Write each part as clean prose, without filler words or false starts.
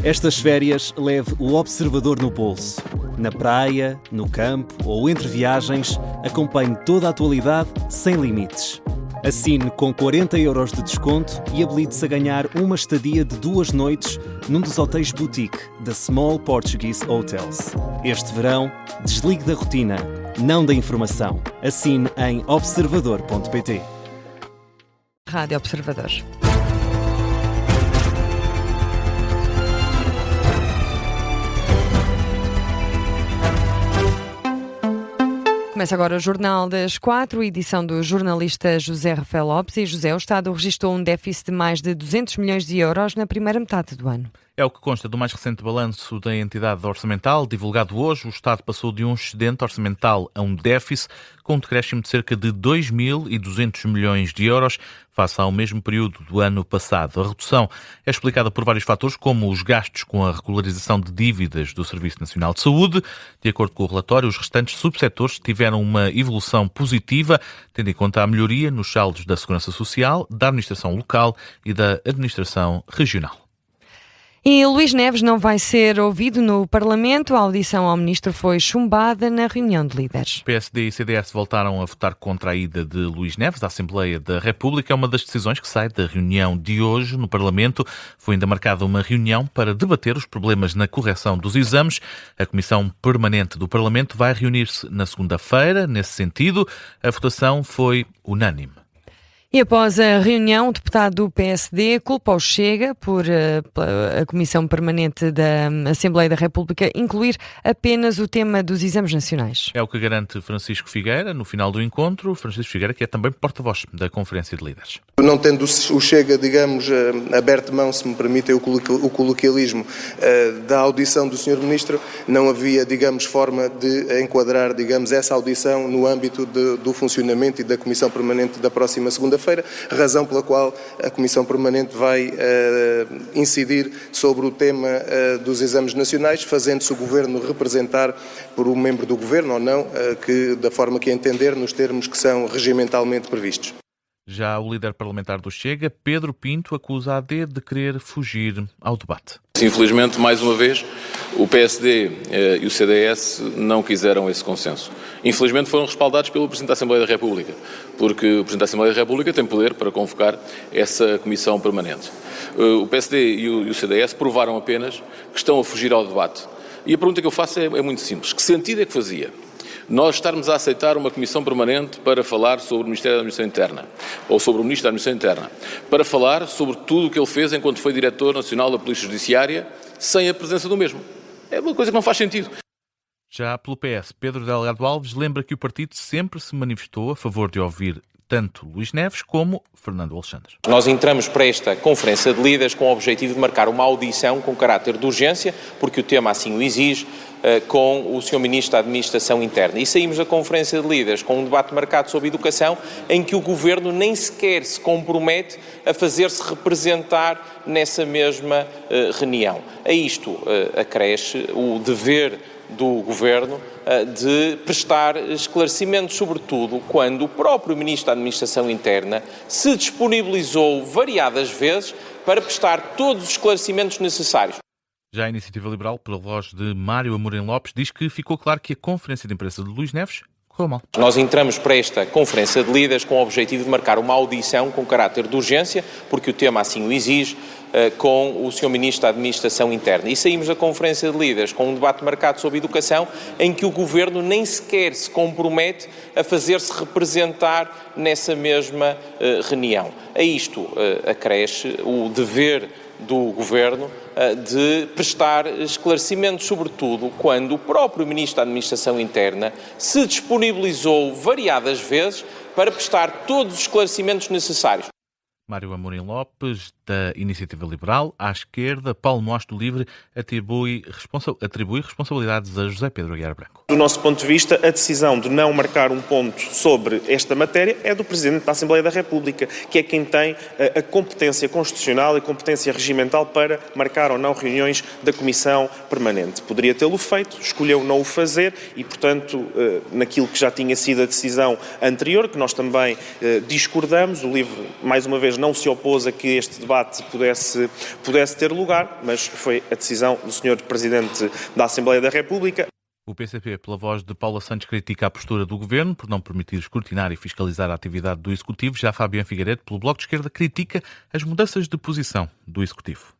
Estas férias leve o observador no bolso. Na praia, no campo ou entre viagens, acompanhe toda a atualidade sem limites. Assine com 40€ de desconto e habilite-se a ganhar uma estadia de 2 noites num dos hotéis boutique da Small Portuguese Hotels. Este verão, desligue da rotina, não da informação. Assine em observador.pt. Rádio Observador. Começa agora o Jornal das 4, edição do jornalista José Rafael Lopes. E José, o Estado registrou um déficit de mais de 200 milhões de euros na primeira metade do ano. É o que consta do mais recente balanço da entidade orçamental, divulgado hoje. O Estado passou de um excedente orçamental a um déficit, com um decréscimo de cerca de 2.200 milhões de euros, face ao mesmo período do ano passado. A redução é explicada por vários fatores, como os gastos com a regularização de dívidas do Serviço Nacional de Saúde. De acordo com o relatório, os restantes subsetores tiveram uma evolução positiva, tendo em conta a melhoria nos saldos da Segurança Social, da Administração Local e da Administração Regional. E Luís Neves não vai ser ouvido no Parlamento. A audição ao ministro foi chumbada na reunião de líderes. PSD e CDS voltaram a votar contra a ida de Luís Neves à Assembleia da República. É uma das decisões que sai da reunião de hoje no Parlamento. Foi ainda marcada uma reunião para debater os problemas na correção dos exames. A Comissão Permanente do Parlamento vai reunir-se na segunda-feira. Nesse sentido, a votação foi unânime. E após a reunião, o deputado do PSD culpa o Chega por a Comissão Permanente da Assembleia da República incluir apenas o tema dos exames nacionais. É o que garante Francisco Figueira no final do encontro. Francisco Figueira, que é também porta-voz da Conferência de Líderes. Não tendo o Chega, digamos, aberto mão, se me permitem o coloquialismo, da audição do Sr. Ministro, não havia, digamos, forma de enquadrar, digamos, essa audição no âmbito do funcionamento e da Comissão Permanente da próxima segunda-feira, razão pela qual a Comissão Permanente vai incidir sobre o tema dos exames nacionais, fazendo-se o Governo representar por um membro do Governo ou não, da forma que entender, nos termos que são regimentalmente previstos. Já o líder parlamentar do Chega, Pedro Pinto, acusa a AD de querer fugir ao debate. Infelizmente, mais uma vez, o PSD e o CDS não quiseram esse consenso. Infelizmente foram respaldados pelo Presidente da Assembleia da República, porque o Presidente da Assembleia da República tem poder para convocar essa Comissão Permanente. O PSD e o CDS provaram apenas que estão a fugir ao debate. E a pergunta que eu faço é muito simples. Que sentido é que fazia nós estarmos a aceitar uma Comissão Permanente para falar sobre o Ministério da Administração Interna, ou sobre o Ministro da Administração Interna, para falar sobre tudo o que ele fez enquanto foi Diretor Nacional da Polícia Judiciária, sem a presença do mesmo? É uma coisa que não faz sentido. Já pelo PS, Pedro Delgado Alves lembra que o partido sempre se manifestou a favor de ouvir tanto Luís Neves como Fernando Alexandre. Nós entramos para esta Conferência de Líderes com o objetivo de marcar uma audição com caráter de urgência, porque o tema assim o exige, com o Sr. Ministro da Administração Interna. E saímos da Conferência de Líderes com um debate marcado sobre educação, em que o Governo nem sequer se compromete a fazer-se representar nessa mesma reunião. A isto acresce o dever do Governo de prestar esclarecimentos, sobretudo quando o próprio Ministro da Administração Interna se disponibilizou variadas vezes para prestar todos os esclarecimentos necessários. Já a Iniciativa Liberal, pela voz de Mário Amorim Lopes, diz que ficou claro que a conferência de imprensa de Luís Neves correu mal. Nós entramos para esta Conferência de Líderes com o objetivo de marcar uma audição com caráter de urgência, porque o tema assim o exige, com o Sr. Ministro da Administração Interna. E saímos da Conferência de Líderes com um debate marcado sobre educação, em que o Governo nem sequer se compromete a fazer-se representar nessa mesma reunião. A isto acresce o dever do Governo de prestar esclarecimentos, sobretudo quando o próprio Ministro da Administração Interna se disponibilizou variadas vezes para prestar todos os esclarecimentos necessários. Mário Amorim Lopes, da Iniciativa Liberal. À esquerda, Paulo Mosto do Livre atribui responsabilidades a José Pedro Aguiar Branco. Do nosso ponto de vista, a decisão de não marcar um ponto sobre esta matéria é do Presidente da Assembleia da República, que é quem tem a competência constitucional e competência regimental para marcar ou não reuniões da Comissão Permanente. Poderia tê-lo feito, escolheu não o fazer e, portanto, naquilo que já tinha sido a decisão anterior, que nós também discordamos, o Livre, mais uma vez, não se opôs a que este debate debate pudesse ter lugar, mas foi a decisão do Sr. Presidente da Assembleia da República. O PCP, pela voz de Paula Santos, critica a postura do Governo por não permitir escrutinar e fiscalizar a atividade do Executivo. Já Fabiano Figueiredo, pelo Bloco de Esquerda, critica as mudanças de posição do Executivo.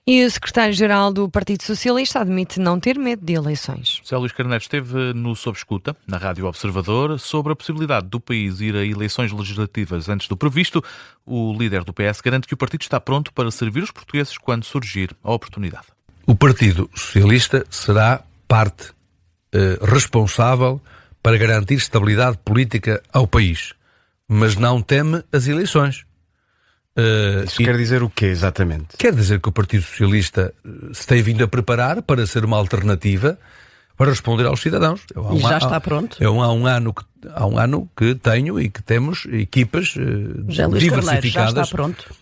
E o secretário-geral do Partido Socialista admite não ter medo de eleições. José Luís Carneiro esteve no Sob Escuta, na Rádio Observador, sobre a possibilidade do país ir a eleições legislativas antes do previsto. O líder do PS garante que o partido está pronto para servir os portugueses quando surgir a oportunidade. O Partido Socialista será parte responsável para garantir estabilidade política ao país, mas não teme as eleições. Isso quer dizer o quê, exatamente? Quer dizer que o Partido Socialista se tem vindo a preparar para ser uma alternativa para responder aos cidadãos. E já está pronto? Há um ano que tenho e que temos equipas diversificadas. Já está pronto?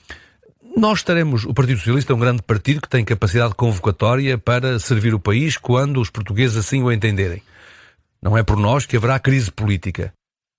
Nós teremos, o Partido Socialista é um grande partido que tem capacidade convocatória para servir o país quando os portugueses assim o entenderem. Não é por nós que haverá crise política.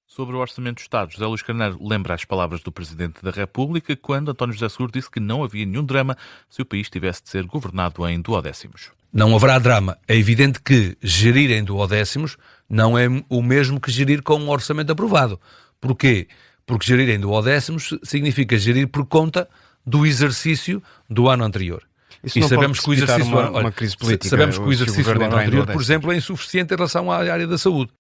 Sobre o Orçamento do Estado, José Luís Carneiro lembra as palavras do Presidente da República quando António José Seguro disse que não havia nenhum drama se o país tivesse de ser governado em duodécimos. Não haverá drama. É evidente que gerir em duodécimos não é o mesmo que gerir com um orçamento aprovado. Porquê? Porque gerir em duodécimos significa gerir por conta do exercício do ano anterior. Isso e sabemos que o exercício uma crise política. Sabemos que o exercício do ano anterior, por exemplo, é insuficiente em relação à área da saúde.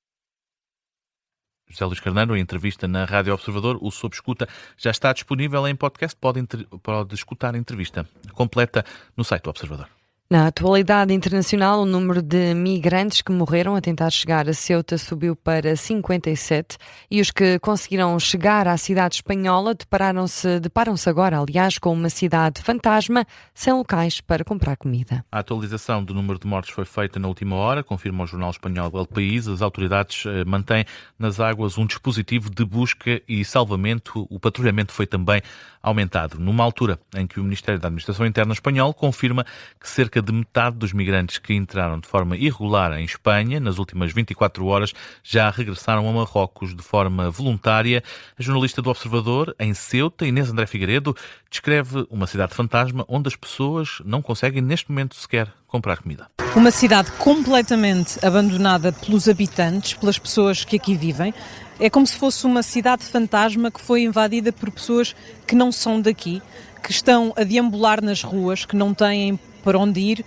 José Luís Carneiro, em entrevista na Rádio Observador, o Sob Escuta já está disponível em podcast. Pode escutar a entrevista completa no site do Observador. Na atualidade internacional, o número de migrantes que morreram a tentar chegar a Ceuta subiu para 57 e os que conseguiram chegar à cidade espanhola deparam-se agora, aliás, com uma cidade fantasma sem locais para comprar comida. A atualização do número de mortes foi feita na última hora, confirma o jornal espanhol El País. As autoridades mantêm nas águas um dispositivo de busca e salvamento. O patrulhamento foi também aumentado, numa altura em que o Ministério da Administração Interna espanhol confirma que cerca de metade dos migrantes que entraram de forma irregular em Espanha nas últimas 24 horas já regressaram a Marrocos de forma voluntária. A jornalista do Observador, em Ceuta, Inês André Figueiredo, descreve uma cidade fantasma onde as pessoas não conseguem neste momento sequer comprar comida. Uma cidade completamente abandonada pelos habitantes, pelas pessoas que aqui vivem. É como se fosse uma cidade fantasma que foi invadida por pessoas que não são daqui, que estão a deambular nas ruas, que não têm para onde ir,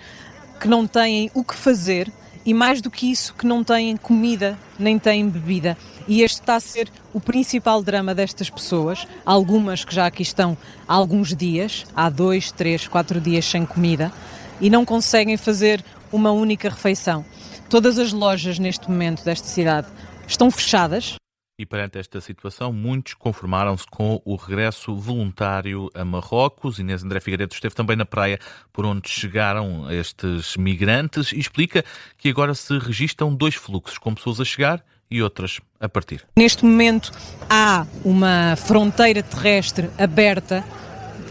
que não têm o que fazer e, mais do que isso, que não têm comida nem têm bebida. E este está a ser o principal drama destas pessoas, algumas que já aqui estão há alguns dias, há 2, 3, 4 dias sem comida e não conseguem fazer uma única refeição. Todas as lojas neste momento desta cidade estão fechadas. E perante esta situação, muitos conformaram-se com o regresso voluntário a Marrocos. Inês André Figueiredo esteve também na praia por onde chegaram estes migrantes e explica que agora se registram 2 fluxos, com pessoas a chegar e outras a partir. Neste momento há uma fronteira terrestre aberta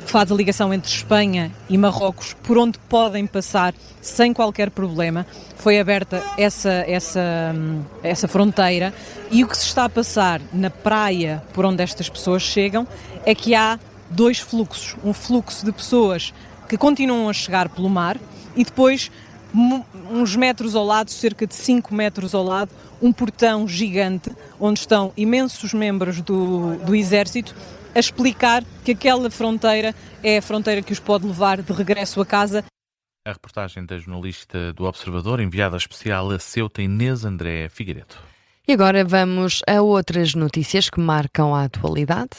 que faz a ligação entre Espanha e Marrocos, por onde podem passar sem qualquer problema. Foi aberta essa fronteira e o que se está a passar na praia por onde estas pessoas chegam é que há 2 fluxos. Um fluxo de pessoas que continuam a chegar pelo mar e depois, uns metros ao lado, cerca de 5 metros ao lado, um portão gigante onde estão imensos membros do Exército a explicar que aquela fronteira é a fronteira que os pode levar de regresso a casa. A reportagem da jornalista do Observador, enviada especial a Ceuta, Inês André Figueiredo. E agora vamos a outras notícias que marcam a atualidade.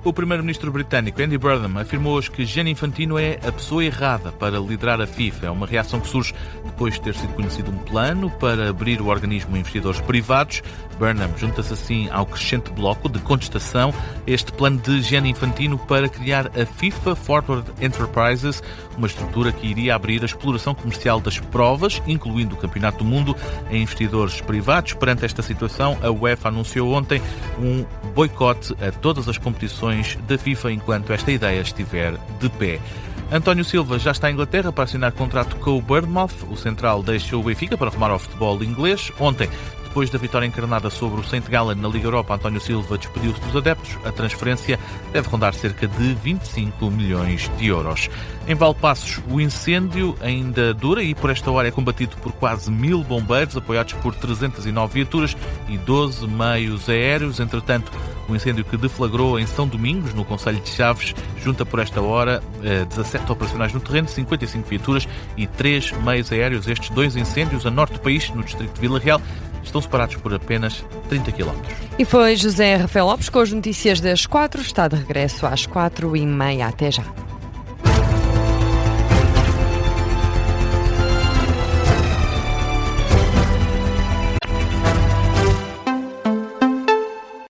O primeiro-ministro britânico Andy Burnham afirmou hoje que Gianni Infantino é a pessoa errada para liderar a FIFA. É uma reação que surge depois de ter sido conhecido um plano para abrir o organismo a investidores privados. Burnham junta-se assim ao crescente bloco de contestação a este plano de Gianni Infantino para criar a FIFA Forward Enterprises, uma estrutura que iria abrir a exploração comercial das provas, incluindo o Campeonato do Mundo, a investidores privados. Perante esta situação, a UEFA anunciou ontem um boicote a todas as competições da FIFA enquanto esta ideia estiver de pé. António Silva já está em Inglaterra para assinar contrato com o Bournemouth. O central deixou o Benfica para arrumar ao futebol inglês. Ontem, Depois da vitória encarnada sobre o St. Gallen na Liga Europa, António Silva despediu-se dos adeptos. A transferência deve rondar cerca de 25 milhões de euros. Em Valpassos, o incêndio ainda dura e por esta hora é combatido por quase 1000 bombeiros, apoiados por 309 viaturas e 12 meios aéreos. Entretanto, o incêndio que deflagrou em São Domingos, no concelho de Chaves, junta por esta hora 17 operacionais no terreno, 55 viaturas e 3 meios aéreos. Estes 2 incêndios a norte do país, no distrito de Vila Real, estão separados por apenas 30 km. E foi José Rafael Lopes com as notícias das 4. Está de regresso às 4h30. Até já.